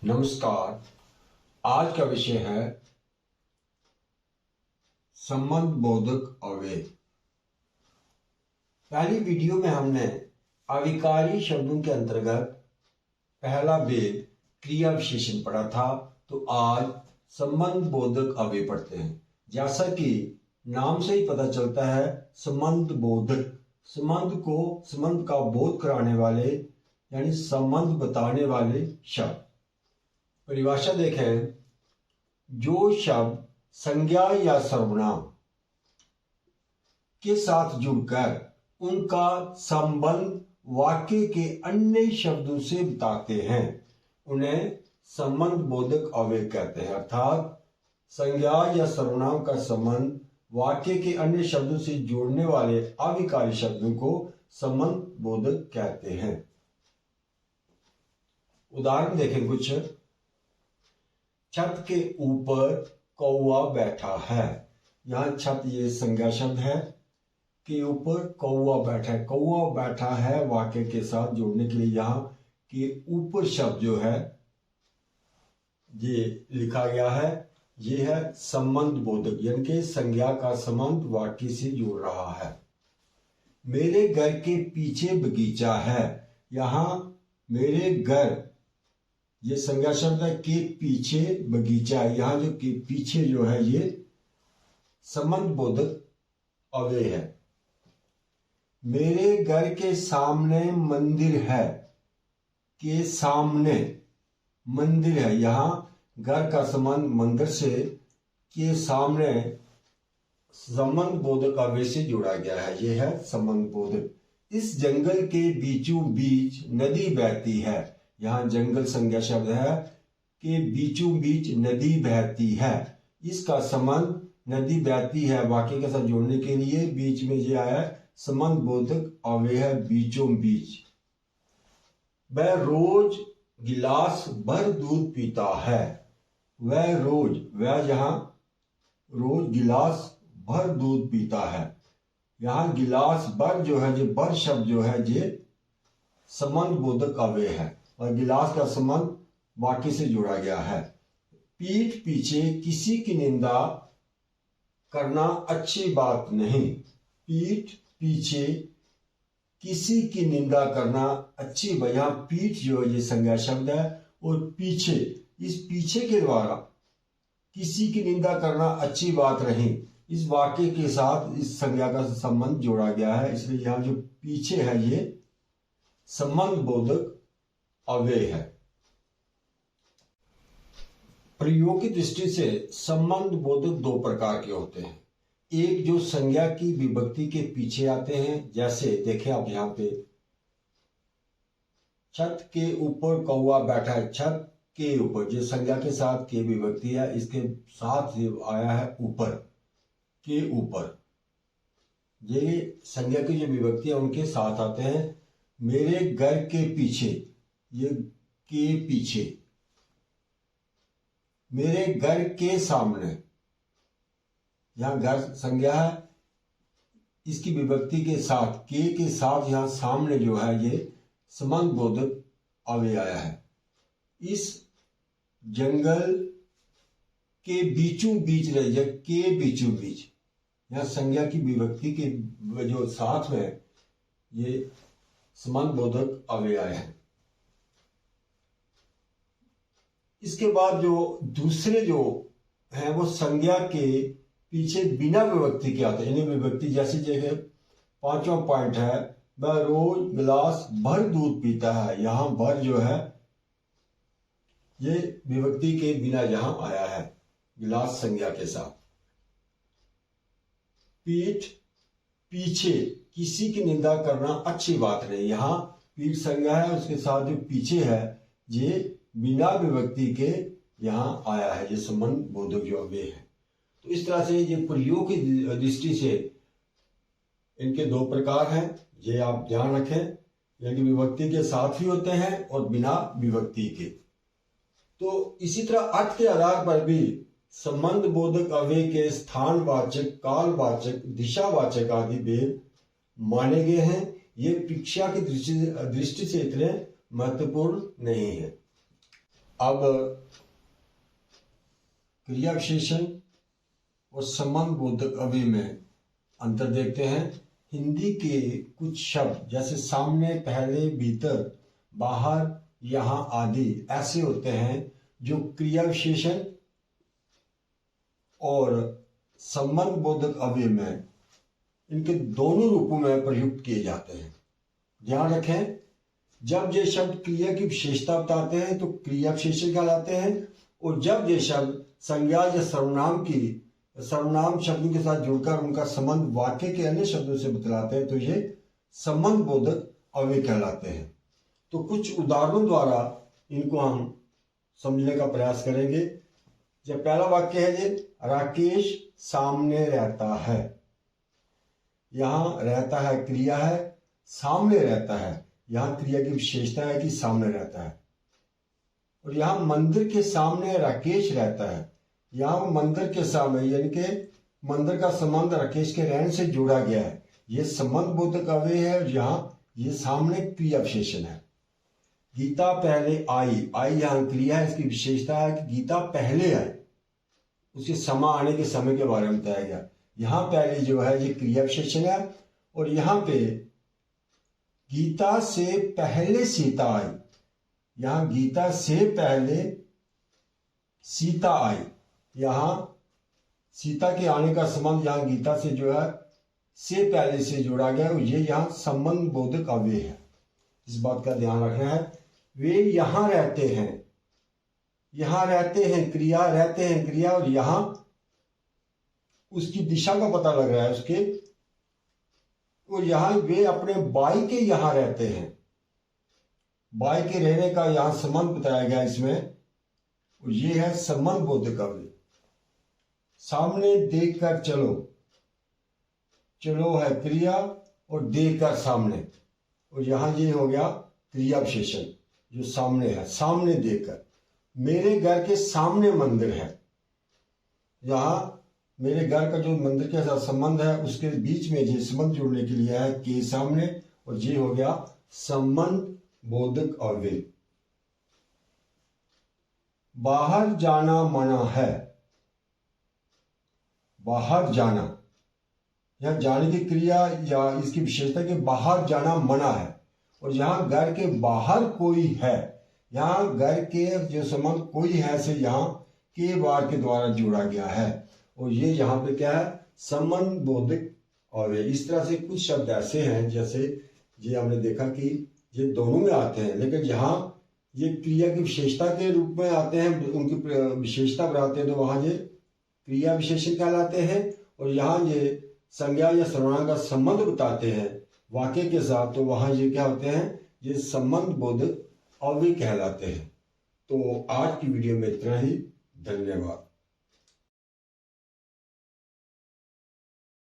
नमस्कार। आज का विषय है संबंध बोधक अव्यय। पहली वीडियो में हमने अविकारी शब्दों के अंतर्गत पहला भेद क्रिया विशेषण पढ़ा था, तो आज संबंध बोधक अव्यय पढ़ते हैं। जैसा कि नाम से ही पता चलता है, संबंध बोधक, संबंध का बोध कराने वाले यानी संबंध बताने वाले शब्द। परिभाषा देखें, जो शब्द संज्ञा या सर्वनाम के साथ जुड़कर उनका संबंध वाक्य के अन्य शब्दों से बताते हैं, उन्हें संबंध बोधक अव्यय कहते हैं। अर्थात संज्ञा या सर्वनाम का संबंध वाक्य के अन्य शब्दों से जोड़ने वाले अविकारी शब्दों को संबंध बोधक कहते हैं। उदाहरण देखें कुछ। छत के ऊपर कौवा बैठा है। यहाँ छत ये संज्ञा शब्द है, के ऊपर कौवा बैठा है। कौवा बैठा है वाक्य के साथ जोड़ने के लिए यहाँ के ऊपर शब्द जो है ये लिखा गया है। ये है संबंध बोधक, यानी कि संज्ञा का संबंध वाक्य से जोड़ रहा है। मेरे घर के पीछे बगीचा है। यहाँ मेरे घर ये संज्ञा शब्द है, के पीछे बगीचा है। यहाँ जो के पीछे जो है ये संबंध बोधक अव्यय है। मेरे घर के सामने मंदिर है। के सामने मंदिर है। यहाँ घर का संबंध मंदिर से के सामने संबंध बोधक अव्यय से जोड़ा गया है। यह है संबंध बोधक। इस जंगल के बीचों बीच नदी बहती है। यहाँ जंगल संज्ञा शब्द है, के बीचों बीच नदी बहती है। इसका संबंध नदी बहती है वाक्य के साथ जोड़ने के लिए बीच में ये आया संबंध बोधक अव्यय है, बीचों बीच। वह रोज गिलास भर दूध पीता है। वह रोज, वह यहाँ रोज गिलास भर दूध पीता है। यहाँ गिलास भर जो है, जो भर शब्द जो है ये संबंध बोधक अव्यय है और गिलास का संबंध वाक्य से जोड़ा गया है। पीठ पीछे किसी की निंदा करना अच्छी बात नहीं। पीठ पीछे किसी की निंदा करना अच्छी बात। यहाँ पीठ जो ये संज्ञा शब्द है और पीछे, इस पीछे के द्वारा किसी की निंदा करना अच्छी बात नहीं, इस वाक्य के साथ इस संज्ञा का संबंध जोड़ा गया है। इसलिए यहाँ जो पीछे है ये संबंध बोधक अव्यय है। प्रयोग की दृष्टि से संबंध बोधक दो प्रकार के होते हैं। एक जो संज्ञा की विभक्ति के पीछे आते हैं, जैसे देखें आप यहाँ पे छत के ऊपर कौवा बैठा है। छत के ऊपर जो संज्ञा के साथ के विभक्ति है, इसके साथ आया है ऊपर, के ऊपर। ये संज्ञा की जो विभक्ति है उनके साथ आते हैं। मेरे घर के पीछे, ये के पीछे। मेरे घर के सामने, यहां घर संज्ञा है, इसकी विभक्ति के साथ के साथ यहां सामने जो है ये संबंध बोधक अव्यय आया है। इस जंगल के बीचों बीच रहे, के बीचों बीच, यहां संज्ञा की विभक्ति के जो साथ में ये संबंध बोधक अव्यय आया है। इसके बाद जो दूसरे जो है वो संज्ञा के पीछे बिना विभक्ति के आते हैं। यानी विभक्ति जैसी जगह पांचवा पॉइंट है, वह रोज गिलास भर दूध पीता है। यहां भर जो है ये विभक्ति के बिना यहां आया है, गिलास संज्ञा के साथ। पीठ पीछे किसी की निंदा करना अच्छी बात नहीं। यहां पीठ संज्ञा है, उसके साथ जो पीछे है ये बिना विभक्ति के यहां आया है, ये संबंध बोधक जो अव्यय है। तो इस तरह से ये प्रयोग की दृष्टि से इनके दो प्रकार हैं, ये आप ध्यान रखें। यानी विभक्ति के साथ भी होते हैं और बिना विभक्ति के। तो इसी तरह अर्थ के आधार पर भी संबंध बोधक अव्यय के स्थानवाचक, कालवाचक, दिशावाचक आदि भेद माने गए हैं। ये शिक्षा की दृष्टि से इतने महत्वपूर्ण नहीं है। अब क्रिया विशेषण और संबंध बोधक अवयव में अंतर देखते हैं। हिंदी के कुछ शब्द जैसे सामने, पहले, भीतर, बाहर, यहाँ आदि ऐसे होते हैं जो क्रिया विशेषण और संबंध बोधक अवयव में इनके दोनों रूपों में प्रयुक्त किए जाते हैं। ध्यान रखें, जब ये शब्द क्रिया की विशेषता बताते हैं तो क्रिया विशेषण कहलाते हैं, और जब ये शब्द संज्ञा या सर्वनाम शब्दों के साथ जुड़कर उनका संबंध वाक्य के अन्य शब्दों से बतलाते हैं तो ये संबंध बोधक अवयव कहलाते हैं। तो कुछ उदाहरणों द्वारा इनको हम समझने का प्रयास करेंगे। जब पहला वाक्य है ये, राकेश सामने रहता है। यहाँ रहता है क्रिया है, सामने रहता है यहाँ क्रिया की विशेषता है कि सामने रहता है। और यहाँ मंदिर के सामने राकेश रहता है, यहाँ मंदिर के सामने यानी कि मंदिर का संबंध राकेश के रहने से जोड़ा गया है, ये संबंध बोधक अवयव है। और यहाँ ये सामने क्रिया विशेषण है। गीता पहले आई यहाँ क्रिया है, इसकी विशेषता है कि गीता पहले आई, उसके समा आने के समय के बारे में बताया गया। यहाँ पहले जो है ये क्रिया विशेषण है, और यहाँ पे गीता से पहले सीता आई, यहाँ गीता से पहले सीता आई, यहाँ सीता के आने का संबंध यहाँ गीता से जो है से पहले से जोड़ा गया, और ये यहाँ संबंध बोधक अवयव है। इस बात का ध्यान रखना है। वे यहाँ रहते हैं, यहाँ रहते हैं क्रिया, रहते हैं क्रिया, और यहाँ उसकी दिशा का पता लग रहा है उसके, और यहाँ वे अपने बाई के यहाँ रहते हैं, बाई के रहने का यहाँ संबंध बताया गया इसमें, और ये है संबंध बोधक अवयव। सामने देखकर चलो, चलो है क्रिया और देखकर सामने, और यहाँ ये हो गया क्रिया विशेषण जो सामने है, सामने देखकर। मेरे घर के सामने मंदिर है, यहाँ मेरे घर का जो मंदिर के साथ संबंध है उसके बीच में ये संबंध जोड़ने के लिए है के सामने, और ये हो गया संबंध बोधक अवयव। बाहर जाना मना है, बाहर जाना, यहाँ जाने की क्रिया या इसकी विशेषता के बाहर जाना मना है, और यहाँ घर के बाहर कोई है, यहाँ घर के जो संबंध कोई है से यहाँ के बार के द्वारा जोड़ा गया है, और ये यहाँ पे क्या है संबंध बोधक अवयव। इस तरह से कुछ शब्द ऐसे हैं जैसे ये हमने देखा कि ये दोनों में आते हैं, लेकिन यहाँ ये क्रिया की विशेषता के रूप में आते हैं, उनकी विशेषता बनाते हैं तो वहाँ ये क्रिया विशेषण कहलाते हैं, और यहाँ ये संज्ञा या सर्वनाम का संबंध बताते हैं वाक्य के साथ तो वहाँ ये क्या होते हैं, ये संबंध बोधक अवयव कहलाते हैं। तो आज की वीडियो में इतना ही, धन्यवाद।